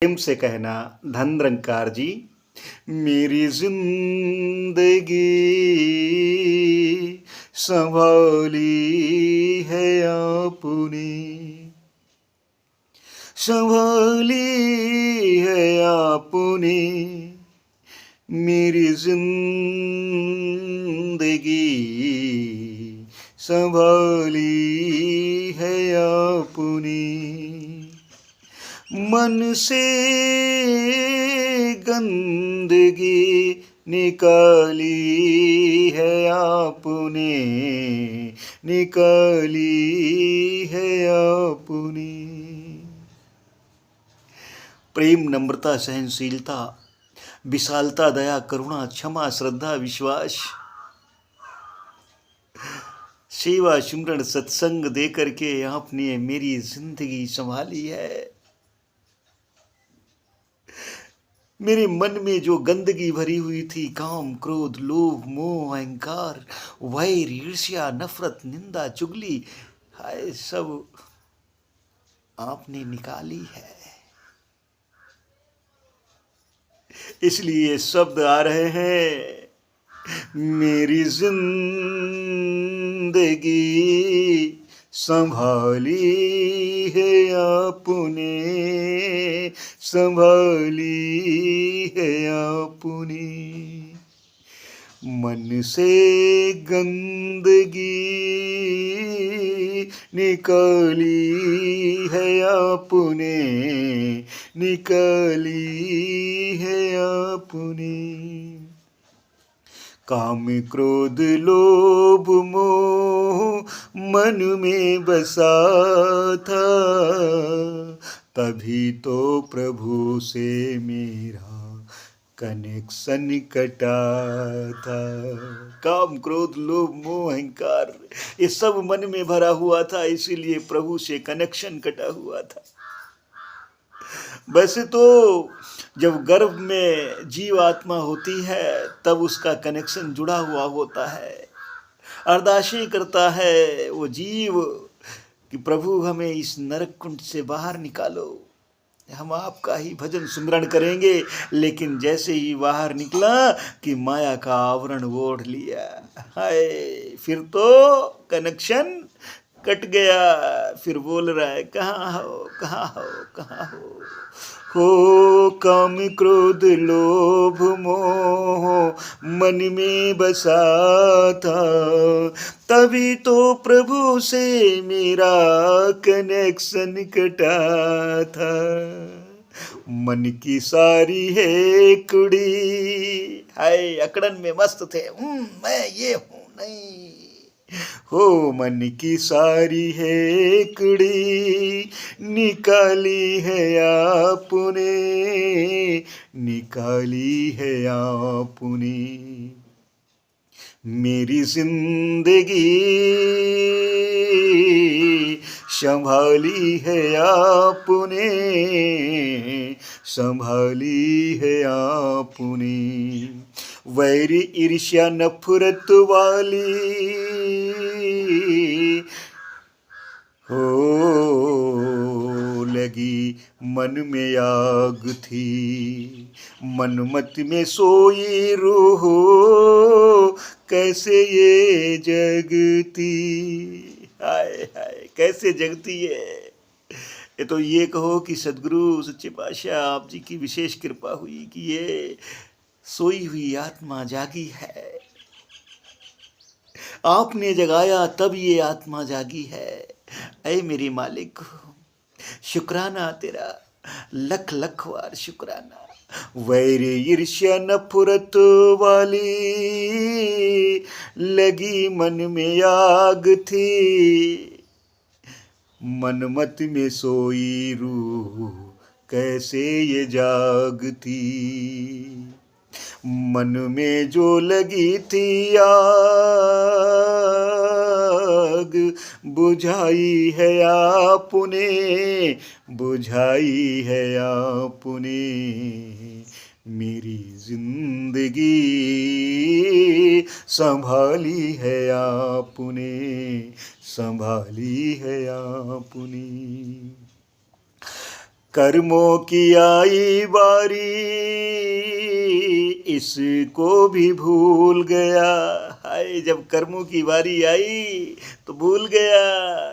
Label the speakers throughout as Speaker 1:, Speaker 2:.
Speaker 1: प्रेम से कहना धन निरंकार जी। मेरी जिंदगी संभाली है आपने, संभाली है आपने। मेरी जिंदगी संभाली है आपने। मन से गंदगी निकाली है आपने, निकाली है आपने। प्रेम, नम्रता, सहनशीलता, विशालता, दया, करुणा, क्षमा, श्रद्धा, विश्वास, सेवा, सिमरन, सत्संग दे करके आपने मेरी जिंदगी संभाली है। मेरे मन में जो गंदगी भरी हुई थी, काम, क्रोध, लोभ, मोह, अहंकार, वैर, ईर्ष्या, नफरत, निंदा, चुगली, हाय, सब आपने निकाली है। इसलिए शब्द आ रहे हैं, मेरी जिंदगी संभाली है आपने, संभाली है आपने। मन से गंदगी निकाली है आपने, निकाली है आपने। काम, क्रोध, लोभ, मोह मन में बसा था, तभी तो प्रभु से मेरा कनेक्शन कटा था। काम, क्रोध, लोभ, मोह, अहंकार, ये सब मन में भरा हुआ था, इसीलिए प्रभु से कनेक्शन कटा हुआ था। वैसे तो जब गर्भ में जीव आत्मा होती है तब उसका कनेक्शन जुड़ा हुआ होता है। अरदासें करता है वो जीव कि प्रभु हमें इस नरक कुंड से बाहर निकालो, हम आपका ही भजन सुमिरन करेंगे। लेकिन जैसे ही बाहर निकला कि माया का आवरण ओढ़ लिया, हाय, फिर तो कनेक्शन कट गया। फिर बोल रहा है, कहाँ हो, कहाँ हो, कहाँ हो। काम, क्रोध, लोभ, मोह मन में बसा था, तभी तो प्रभु से मेरा कनेक्शन कटा था। मन की सारी है कुड़ी, हाय, अकड़न में मस्त थे, मैं ये हूँ, नहीं हो। मन की सारी है कुड़ी निकाली है आपने, निकाली है आपने। मेरी जिंदगी संभाली है आपने, संभाली है आपने। वैर, ईर्ष्या, नफरत वाली हो लगी मन में आग थी, मनमत में सोई रूह कैसे ये जगती। हाय हाय, कैसे जगती है। ये तो ये कहो कि सदगुरु सच्चे पातशाह आप जी की विशेष कृपा हुई कि ये सोई हुई आत्मा जागी है, आपने जगाया तब ये आत्मा जागी है। ऐ मेरे मालिक, शुक्राना तेरा, लख लख बार शुक्राना। वैर, ईर्ष्या, नफरत वाली लगी मन में आग थी, मनमत में सोई रूह कैसे ये जागती। मन में जो लगी थी आग बुझाई है आपने, बुझाई है आपने। मेरी जिंदगी संभाली है आपने, संभाली है आपने। कर्मों की आई बारी इसको भी भूल गया। हाय, जब कर्मों की बारी आई तो भूल गया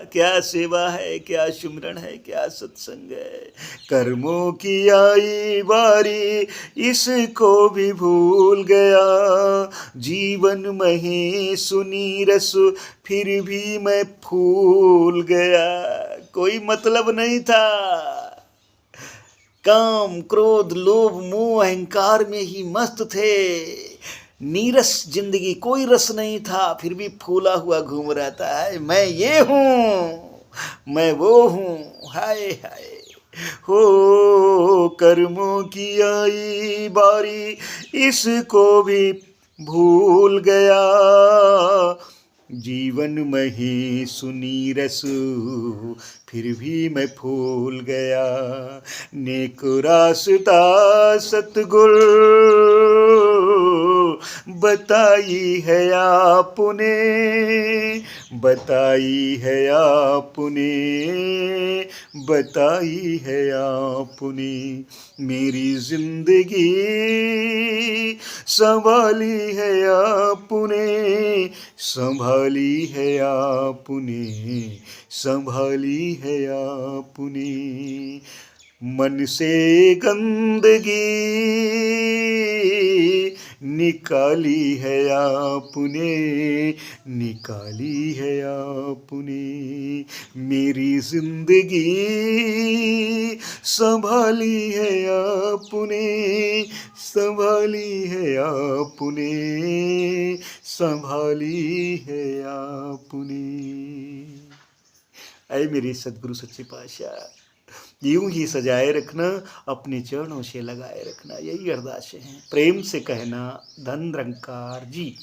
Speaker 1: क्या सेवा है, क्या सुमिरन है, क्या सत्संग है। कर्मों की आई बारी इसको भी भूल गया। जीवन में ही सुनी रस फिर भी मैं फूल गया। कोई मतलब नहीं था। काम, क्रोध, लोभ, मोह, अहंकार में ही मस्त थे। नीरस जिंदगी, कोई रस नहीं था, फिर भी फूला हुआ घूम रहता है। मैं ये हूँ, मैं वो हूँ। हाय हाय हो, कर्मों की आई बारी इसको भी भूल गया। जीवन में ही सुनी रस फिर भी मैं फूल गया। नेक रास्ता सतगुर बताई है आपने, बताई है आपने, बताई है आपने। मेरी जिंदगी संभाली है आपने, संभाली है आपने, संभाली है आपने। मन से गंदगी निकाली है आपने, निकाली है आपने। मेरी जिंदगी संभाली है आपने, संभाली है आपने, संभाली है आपने। ऐ मेरे सदगुरु सच्चे पातशाह, यूं ही सजाए रखना, अपने चरणों से लगाए रखना। यही अरदासें हैं। प्रेम से कहना, धन निरंकार जी।